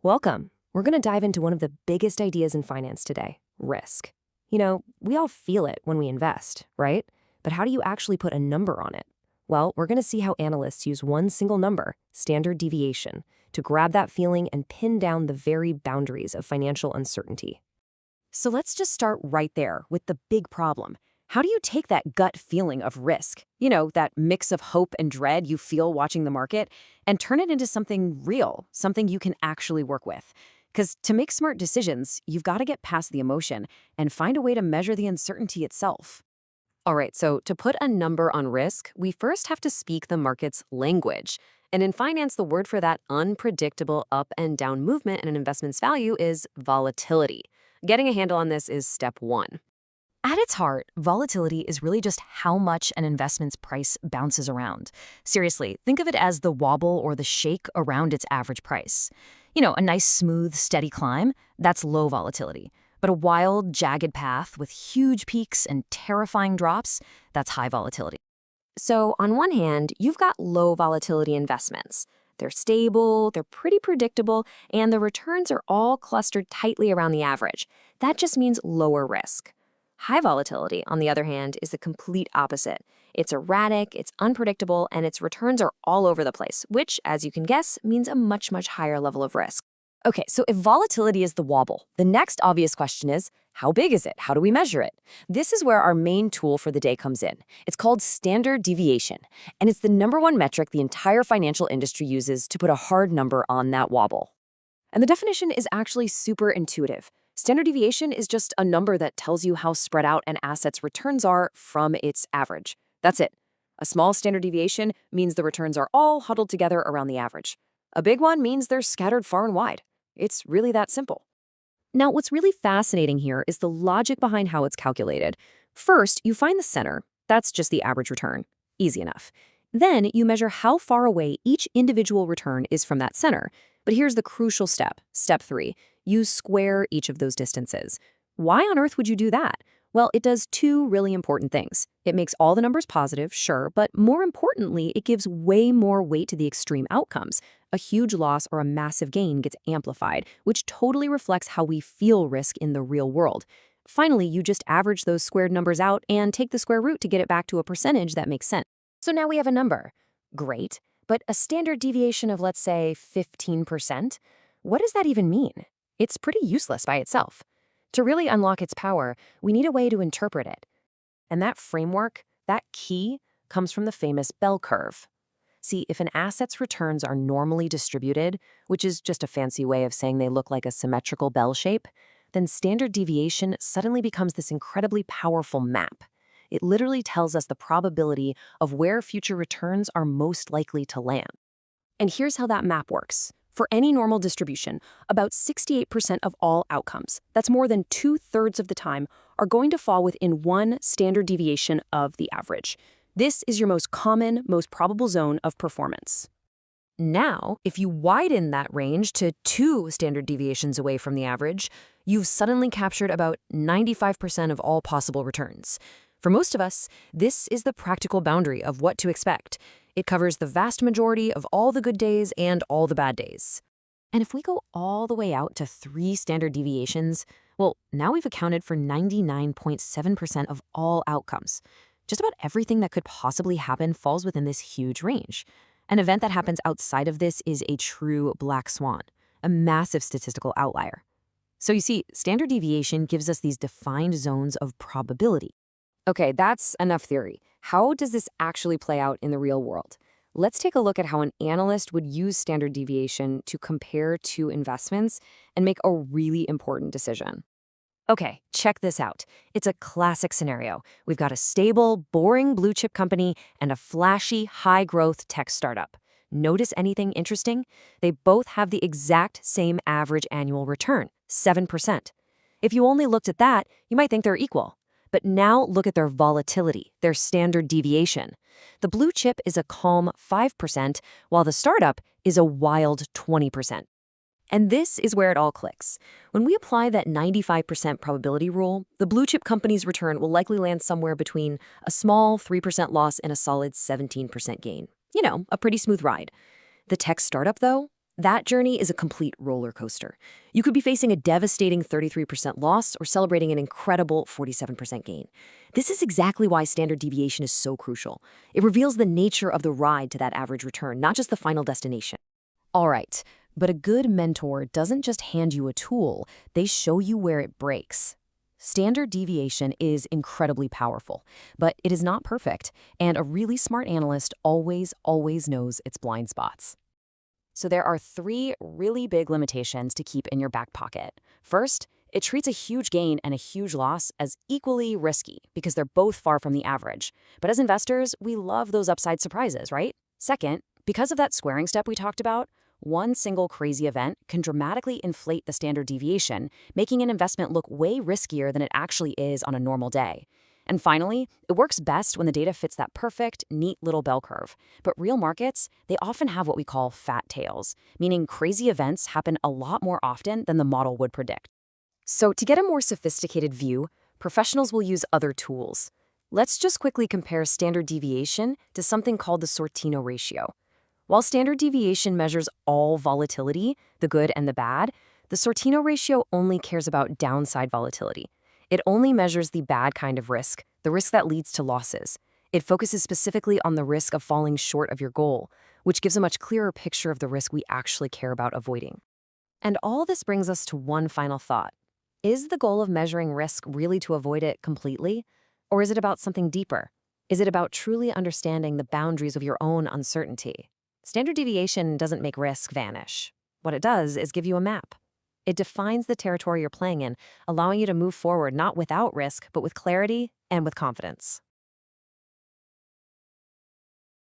Welcome. We're going to dive into one of the biggest ideas in finance today, risk. We all feel it when we invest, right? But how do you actually put a number on it? Well, we're going to see how analysts use one single number, standard deviation, to grab that feeling and pin down the very boundaries of financial uncertainty. So let's just start right there with the big problem. How do you take that gut feeling of risk, that mix of hope and dread you feel watching the market, and turn it into something real, something you can actually work with? Because to make smart decisions, you've got to get past the emotion and find a way to measure the uncertainty itself. All right, so to put a number on risk, we first have to speak the market's language. And in finance, the word for that unpredictable up and down movement in an investment's value is volatility. Getting a handle on this is step one. At its heart, volatility is really just how much an investment's price bounces around. Seriously, think of it as the wobble or the shake around its average price. A nice, smooth, steady climb, that's low volatility. But a wild, jagged path with huge peaks and terrifying drops, that's high volatility. So on one hand, you've got low volatility investments. They're stable, they're pretty predictable, and the returns are all clustered tightly around the average. That just means lower risk. High volatility, on the other hand, is the complete opposite. It's erratic, it's unpredictable, and its returns are all over the place, which, as you can guess, means a much, much higher level of risk. Okay, so if volatility is the wobble, the next obvious question is, how big is it? How do we measure it? This is where our main tool for the day comes in. It's called standard deviation, and it's the #1 metric the entire financial industry uses to put a hard number on that wobble. And the definition is actually super intuitive. Standard deviation is just a number that tells you how spread out an asset's returns are from its average. That's it. A small standard deviation means the returns are all huddled together around the average. A big one means they're scattered far and wide. It's really that simple. Now, what's really fascinating here is the logic behind how it's calculated. First, you find the center. That's just the average return. Easy enough. Then you measure how far away each individual return is from that center. But here's the crucial step, step 3. You square each of those distances. Why on earth would you do that? Well, it does two really important things. It makes all the numbers positive, sure, but more importantly, it gives way more weight to the extreme outcomes. A huge loss or a massive gain gets amplified, which totally reflects how we feel risk in the real world. Finally, you just average those squared numbers out and take the square root to get it back to a percentage that makes sense. So now we have a number. Great, but a standard deviation of, let's say, 15%? What does that even mean? It's pretty useless by itself. To really unlock its power, we need a way to interpret it. And that framework, that key, comes from the famous bell curve. See, if an asset's returns are normally distributed, which is just a fancy way of saying they look like a symmetrical bell shape, then standard deviation suddenly becomes this incredibly powerful map. It literally tells us the probability of where future returns are most likely to land. And here's how that map works. For any normal distribution, about 68% of all outcomes, that's more than 2/3 of the time, are going to fall within one standard deviation of the average. This is your most common, most probable zone of performance. Now, if you widen that range to 2 standard deviations away from the average, you've suddenly captured about 95% of all possible returns. For most of us, this is the practical boundary of what to expect. It covers the vast majority of all the good days and all the bad days. And if we go all the way out to 3 standard deviations, well, now we've accounted for 99.7% of all outcomes. Just about everything that could possibly happen falls within this huge range. An event that happens outside of this is a true black swan, a massive statistical outlier. So you see, standard deviation gives us these defined zones of probability. Okay, that's enough theory. How does this actually play out in the real world? Let's take a look at how an analyst would use standard deviation to compare two investments and make a really important decision. Okay, check this out. It's a classic scenario. We've got a stable, boring blue chip company and a flashy, high-growth tech startup. Notice anything interesting? They both have the exact same average annual return, 7%. If you only looked at that, you might think they're equal. But now look at their volatility, their standard deviation. The blue chip is a calm 5%, while the startup is a wild 20%. And this is where it all clicks. When we apply that 95% probability rule, the blue chip company's return will likely land somewhere between a small 3% loss and a solid 17% gain. A pretty smooth ride. The tech startup, though, That journey is a complete roller coaster. You could be facing a devastating 33% loss or celebrating an incredible 47% gain. This is exactly why standard deviation is so crucial. It reveals the nature of the ride to that average return, not just the final destination. All right, but a good mentor doesn't just hand you a tool, they show you where it breaks. Standard deviation is incredibly powerful, but it is not perfect, and a really smart analyst always knows its blind spots. So there are three really big limitations to keep in your back pocket. First, it treats a huge gain and a huge loss as equally risky because they're both far from the average. But as investors, we love those upside surprises, right? Second, because of that squaring step we talked about, one single crazy event can dramatically inflate the standard deviation, making an investment look way riskier than it actually is on a normal day. And finally, it works best when the data fits that perfect, neat little bell curve. But real markets, they often have what we call fat tails, meaning crazy events happen a lot more often than the model would predict. So to get a more sophisticated view, professionals will use other tools. Let's just quickly compare standard deviation to something called the Sortino ratio. While standard deviation measures all volatility, the good and the bad, the Sortino ratio only cares about downside volatility. It only measures the bad kind of risk, the risk that leads to losses. It focuses specifically on the risk of falling short of your goal, which gives a much clearer picture of the risk we actually care about avoiding. And all this brings us to one final thought. Is the goal of measuring risk really to avoid it completely? Or is it about something deeper? Is it about truly understanding the boundaries of your own uncertainty? Standard deviation doesn't make risk vanish. What it does is give you a map. It defines the territory you're playing in, allowing you to move forward not without risk, but with clarity and with confidence.